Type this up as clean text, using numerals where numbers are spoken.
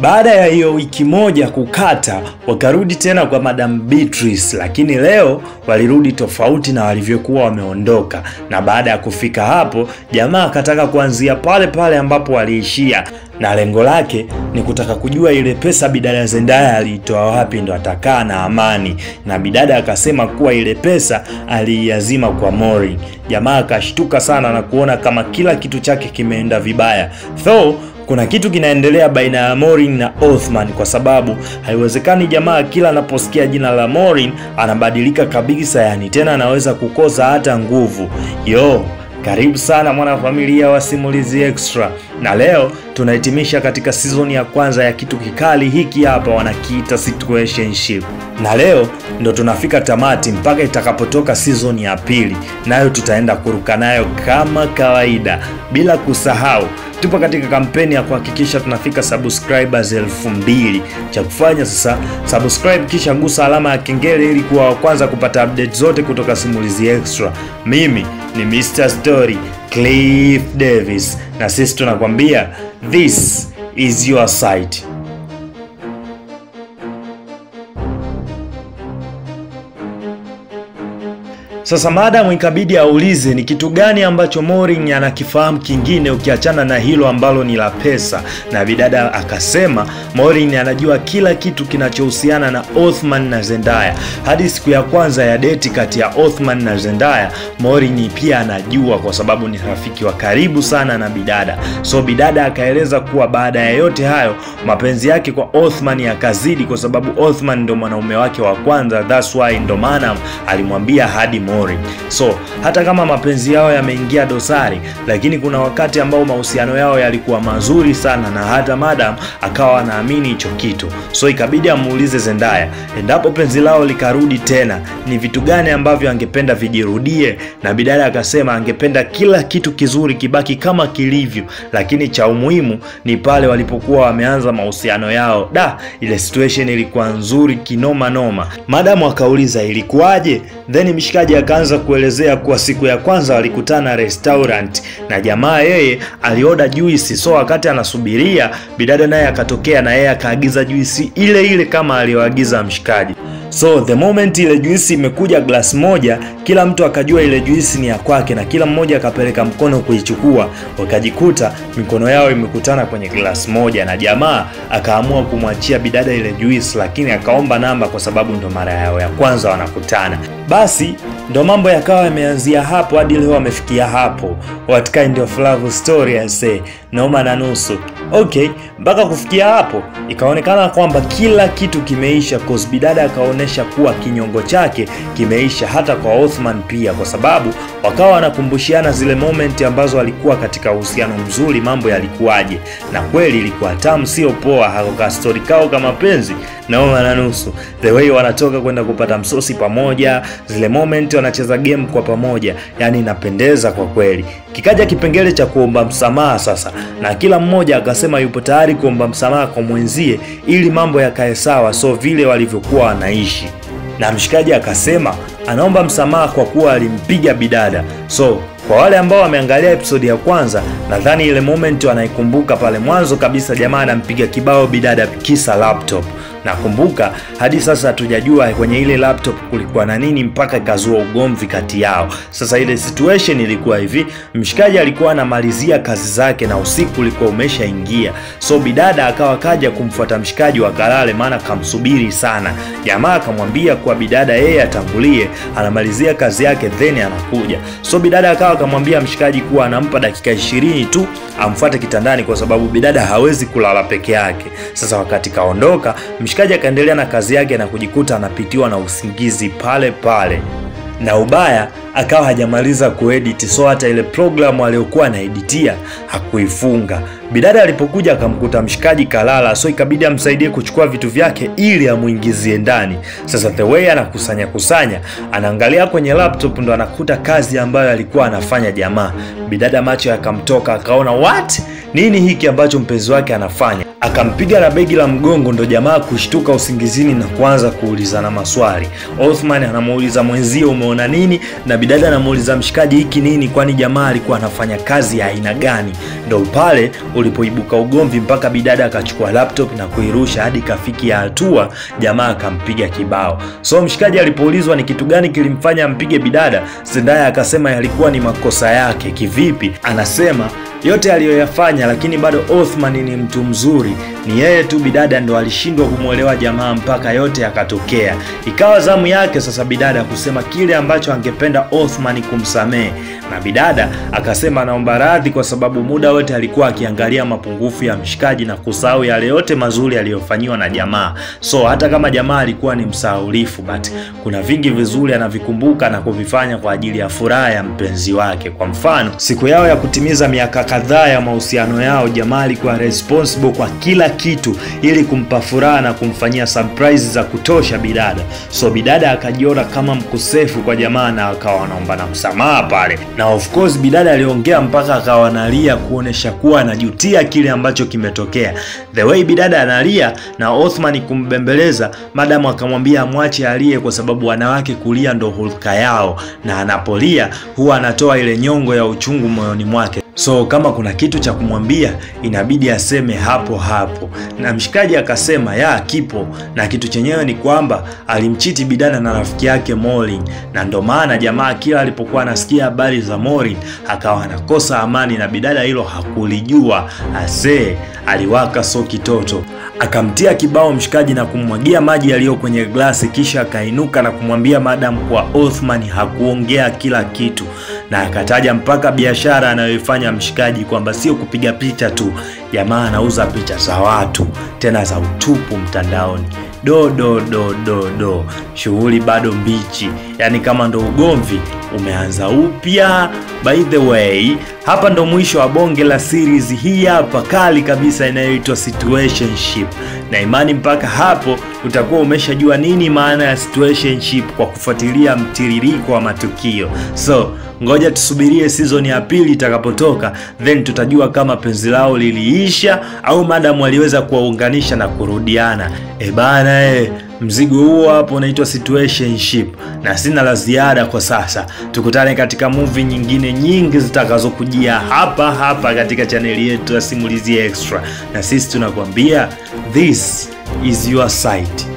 Baada ya hiyo wiki moja kukata, wakarudi tena kwa Madam Beatrice, lakini leo walirudi tofauti na walivyokuwa wameondoka. Na baada ya kufika hapo, jamaa akataka kuanzia pale pale ambapo waliishia, na lengo lake ni kutaka kujua ile pesa bidada Zendaya aliitoa wapi ndo atakaa na amani. Na bidada akasema kuwa ile pesa aliiazima kwa Maureen. Jamaa akashtuka sana na kuona kama kila kitu chake kimeenda vibaya. Kuna kitu kinaendelea baina ya Maureen na Othman, kwa sababu haiwezekani jamaa kila anaposikia jina la Maureen anabadilika kabisa, yani tena anaweza kukosa hata nguvu. Karibu sana mwana familia wa Simulizi Extra. Na leo tunahitimisha katika season ya kwanza ya kitu kikali hiki hapa wanakiita situationship. Na leo ndo tunafika tamati mpaka itakapotoka season ya pili, nayo tutaenda kuruka nayo kama kawaida. Bila kusahau tupo katika kampeni ya kuhakikisha tunafika subscribers 2000. Cha kufanya sasa, subscribe kisha gusa alama ya kengele ili kuwa wa kwanza kupata update zote kutoka Simulizi Extra. Mimi ni Mr. Story Cliff Davis, na sisi tunakwambia this is your site. Sasa madam ikabidi aulize ni kitu gani ambacho Maureen anakifahamu kingine ukiachana na hilo ambalo ni la pesa. Na bidada akasema Maureen anajua kila kitu kinachohusiana na Othman na Zendaya. Hadi siku ya kwanza ya date kati ya Othman na Zendaya, Maureen pia anajua kwa sababu ni rafiki wa karibu sana na bidada. So bidada akaeleza kuwa baada ya yote hayo mapenzi yake kwa Othman yakazidi, kwa sababu Othman ndo mwanaume wake wa kwanza. That's why ndo maana alimwambia hadi Maureen. So hata kama mapenzi yao yameingia dosari, lakini kuna wakati ambao mahusiano yao yalikuwa mazuri sana, na hata madam akawa anaamini hicho kitu. So ikabidi amuulize Zendaya endapo penzi lao likarudi tena ni vitu gani ambavyo angependa vijirudie. Na bidada akasema angependa kila kitu kizuri kibaki kama kilivyo, lakini cha umuhimu ni pale walipokuwa wameanza mahusiano yao. Ile situation ilikuwa nzuri kinoma noma. Madam akauliza ilikuwaje, then mshikaji akaanza kuelezea kuwa siku ya kwanza walikutana restaurant na jamaa yeye alioda juisi. So wakati anasubiria, bidada naye akatokea na yeye akaagiza juisi ile ile kama alioagiza mshikaji. So the moment ile juisi imekuja glass moja, kila mtu akajua ile juisi ni ya kwake na kila mmoja akapeleka mkono kuichukua. Wakajikuta mikono yao imekutana kwenye glass moja, na jamaa akaamua kumwachia bidada ile juisi, lakini akaomba namba kwa sababu ndo mara yao ya kwanza wanakutana. Basi ndo mambo yakawa yameanzia hapo hadi leo wamefikia hapo. What kind of love story I say, noma na nusu. Mpaka kufikia hapo ikaonekana kwamba kila kitu kimeisha, cause bidada akaonesha kuwa kinyongo chake kimeisha hata kwa Othman pia, kwa sababu wakawa wanakumbushiana zile moment ambazo walikuwa katika uhusiano mzuri mambo yalikuwaje. Na kweli ilikuwa tamu sio poa, hakoka story kao kama penzi noma na nusu. The way wanatoka kwenda kupata msosi pamoja, zile moment wanacheza game kwa pamoja, yani inapendeza kwa kweli. Kikaja kipengele cha kuomba msamaha sasa, na kila mmoja akasema yupo tayari kuomba msamaha kwa mwenzie ili mambo yakae sawa, so vile walivyokuwa wanaishi. Na mshikaji akasema anaomba msamaha kwa kuwa alimpiga bidada. So kwa wale ambao wameangalia episode ya kwanza, nadhani ile moment wanaikumbuka pale mwanzo kabisa jamaa anampiga kibao bidada kisa laptop. Nakumbuka hadi sasa hatujajua kwenye ile laptop kulikuwa na nini mpaka ikazua ugomvi kati yao. Sasa ile situation ilikuwa hivi, mshikaji alikuwa anamalizia kazi zake na usiku ulikuwa umeshaingia. So bidada akawa kaja kumfuata mshikaji wakalale, maana kamsubiri sana. Jamaa akamwambia kwa bidada yeye atangulie, anamalizia kazi yake then anakuja. So bidada akawa akamwambia mshikaji kuwa anampa dakika 20 tu amfuate kitandani kwa sababu bidada hawezi kulala peke yake. Sasa wakati kaondoka, mshikaji akaendelea na kazi yake na kujikuta anapitiwa na usingizi pale pale. Na ubaya akawa hajamaliza kuedit, so hata ile programu aliyokuwa anaeditia hakuifunga. Bidada alipokuja akamkuta mshikaji kalala, so ikabidi amsaidie kuchukua vitu vyake ili amuingizie ndani. Sasa the way anakusanya, anaangalia kwenye laptop ndo anakuta kazi ambayo alikuwa anafanya jamaa. Bidada macho yakamtoka, akaona what? Nini hiki ambacho mpenzi wake anafanya? Akampiga na begi la mgongo, ndo jamaa kushtuka usingizini na kuanza kuulizana maswali. Othman anamuuliza mwenzie umeona nini, na bidada anamuuliza mshikaji hiki nini, kwani jamaa alikuwa anafanya kazi ya aina gani. Ndio pale ulipoibuka ugomvi mpaka bidada akachukua laptop na kuirusha hadi kafikia hatua jamaa akampiga kibao. So mshikaji alipoulizwa ni kitu gani kilimfanya ampige bidada, Zendaya akasema yalikuwa ni makosa yake. Kivipi? Anasema yote aliyoyafanya, lakini bado Othman ni mtu mzuri, ni yeye tu bidada ndo alishindwa kumuelewa jamaa mpaka yote yakatokea. Ikawa zamu yake sasa bidada kusema kile ambacho angependa Othman kumsamehe, na bidada akasema anaomba radhi kwa sababu muda wote alikuwa akiangalia mapungufu ya mshikaji na kusahau yale yote mazuri aliyofanywa na jamaa. So hata kama jamaa alikuwa ni msahaulifu, but kuna vingi vizuri anavikumbuka na kuvifanya kwa ajili ya furaha ya mpenzi wake. Kwa mfano, siku yao ya kutimiza miaka kadhaa ya mahusiano yao, jamaa alikuwa responsible kwa kila kitu ili kumpa furaha na kumfanyia surprise za kutosha bidada. So bidada akajiona kama mkosefu kwa jamaa na akawa anaomba na msamaha pale. Na of course bidada aliongea mpaka akawa analia kuonesha kuwa anajutia kile ambacho kimetokea. The way bidada analia na Othman kumbembeleza, madamu akamwambia amwache alie kwa sababu wanawake kulia ndo hulka yao, na anapolia huwa anatoa ile nyongo ya uchungu moyoni mwake. So kama kuna kitu cha kumwambia inabidi aseme hapo hapo. Na mshikaji akasema ya kipo, na kitu chenyewe ni kwamba alimchiti bidada na rafiki yake Maureen, na ndo maana jamaa kila alipokuwa anasikia habari za Maureen akawa anakosa amani, na bidada hilo hakulijua. Ase aliwaka so kitoto, akamtia kibao mshikaji na kummwagia maji yaliyo kwenye glasi, kisha akainuka na kumwambia madam kwa Othman hakuongea kila kitu, na akataja mpaka biashara anayoifanya mshikaji kwamba sio kupiga picha tu, jamaa anauza picha za watu tena za utupu mtandaoni. Do shughuli bado mbichi, yani kama ndo ugomvi umeanza upya. By the way, hapa ndo mwisho wa bonge la series hii hapa kali kabisa inayoitwa Situationship, na imani mpaka hapo utakuwa umeshajua nini maana ya situationship kwa kufuatilia mtiririko wa matukio. So ngoja tusubirie season ya pili itakapotoka, then tutajua kama penzi lao liliisha au madam waliweza kuwaunganisha na kurudiana. Bana mzigo huo hapo unaitwa Situationship, na sina la ziada kwa sasa. Tukutane katika movie nyingine nyingi zitakazokujia hapa katika chaneli yetu ya Simulizi Extra, na sisi tunakwambia this is your site.